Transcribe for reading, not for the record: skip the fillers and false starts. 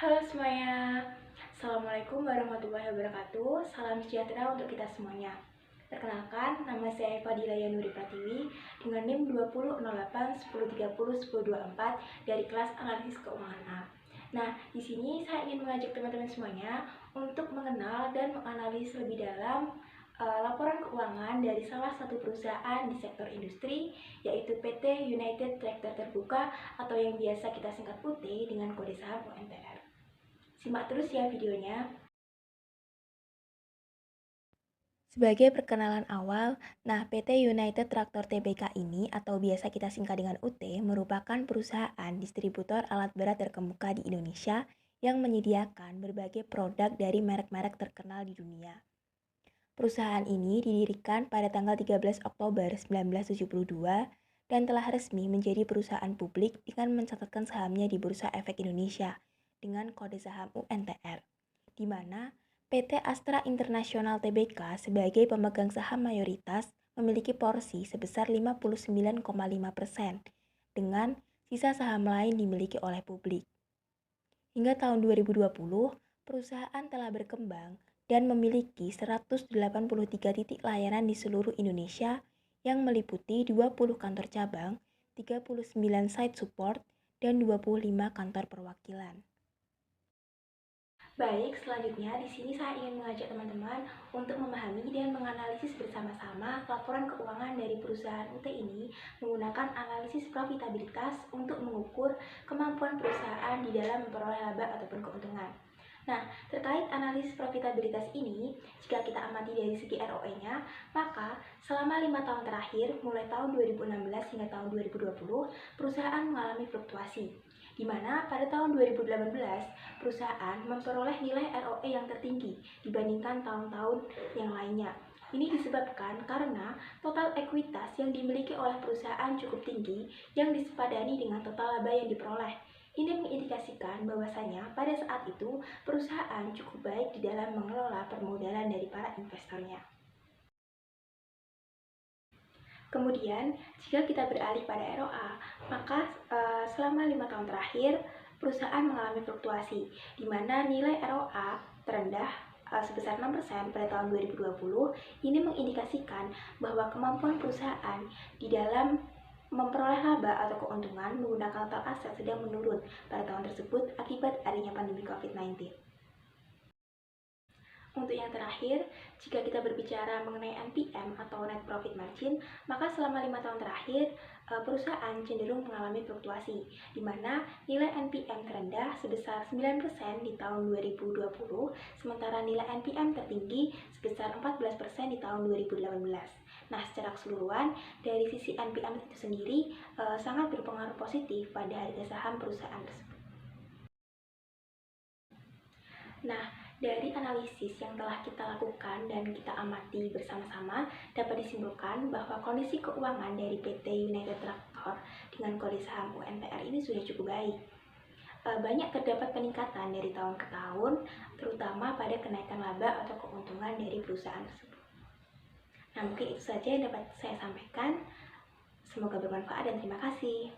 Halo semuanya, Assalamualaikum warahmatullahi wabarakatuh. Salam sejahtera untuk kita semuanya. Perkenalkan, nama saya Fadila Yanuri Pratiwi dengan NIM 2008 1030 1024 dari kelas analisis keuangan A. Nah, di sini saya ingin mengajak teman-teman semuanya untuk mengenal dan menganalisis lebih dalam laporan keuangan dari salah satu perusahaan di sektor industri, yaitu PT United Tractor Terbuka atau yang biasa kita singkat UT dengan kode saham UNTR. Simak terus ya videonya. Sebagai perkenalan awal, PT United Tractor Tbk ini atau biasa kita singkat dengan UT merupakan perusahaan distributor alat berat terkemuka di Indonesia yang menyediakan berbagai produk dari merek-merek terkenal di dunia. Perusahaan ini didirikan pada tanggal 13 Oktober 1972 dan telah resmi menjadi perusahaan publik dengan mencatatkan sahamnya di Bursa Efek Indonesia dengan kode saham UNTR, di mana PT Astra International Tbk sebagai pemegang saham mayoritas memiliki porsi sebesar 59,5% dengan sisa saham lain dimiliki oleh publik. Hingga tahun 2020, perusahaan telah berkembang dan memiliki 183 titik layanan di seluruh Indonesia yang meliputi 20 kantor cabang, 39 site support, dan 25 kantor perwakilan. Baik, selanjutnya di sini saya ingin mengajak teman-teman untuk memahami dan menganalisis bersama-sama laporan keuangan dari perusahaan UT ini menggunakan analisis profitabilitas untuk mengukur kemampuan perusahaan di dalam memperoleh laba ataupun keuntungan. Nah, terkait analisis profitabilitas ini, jika kita amati dari segi ROE-nya, maka selama 5 tahun terakhir, mulai tahun 2016 hingga tahun 2020, perusahaan mengalami fluktuasi, di mana pada tahun 2018, perusahaan memperoleh nilai ROE yang tertinggi dibandingkan tahun-tahun yang lainnya. Ini disebabkan karena total ekuitas yang dimiliki oleh perusahaan cukup tinggi yang disepadani dengan total laba yang diperoleh. Ini mengindikasikan bahwasanya pada saat itu perusahaan cukup baik di dalam mengelola permodalan dari para investornya. Kemudian, jika kita beralih pada ROA, maka selama 5 tahun terakhir, perusahaan mengalami fluktuasi, di mana nilai ROA terendah sebesar 6% pada tahun 2020. Ini mengindikasikan bahwa kemampuan perusahaan di dalam memperoleh laba atau keuntungan menggunakan total aset sedang menurun pada tahun tersebut akibat adanya pandemi COVID-19. Untuk yang terakhir, jika kita berbicara mengenai NPM atau Net Profit Margin, maka selama 5 tahun terakhir, perusahaan cenderung mengalami fluktuasi, di mana nilai NPM terendah sebesar 9% di tahun 2020, sementara nilai NPM tertinggi sebesar 14% di tahun 2018. Nah, secara keseluruhan, dari sisi NPM itu sendiri, sangat berpengaruh positif pada harga saham perusahaan tersebut. Nah, dari analisis yang telah kita lakukan dan kita amati bersama-sama, dapat disimpulkan bahwa kondisi keuangan dari PT United Tractor dengan kode saham UNTR ini sudah cukup baik. Banyak terdapat peningkatan dari tahun ke tahun, terutama pada kenaikan laba atau keuntungan dari perusahaan tersebut. Nah, mungkin itu saja yang dapat saya sampaikan. Semoga bermanfaat dan terima kasih.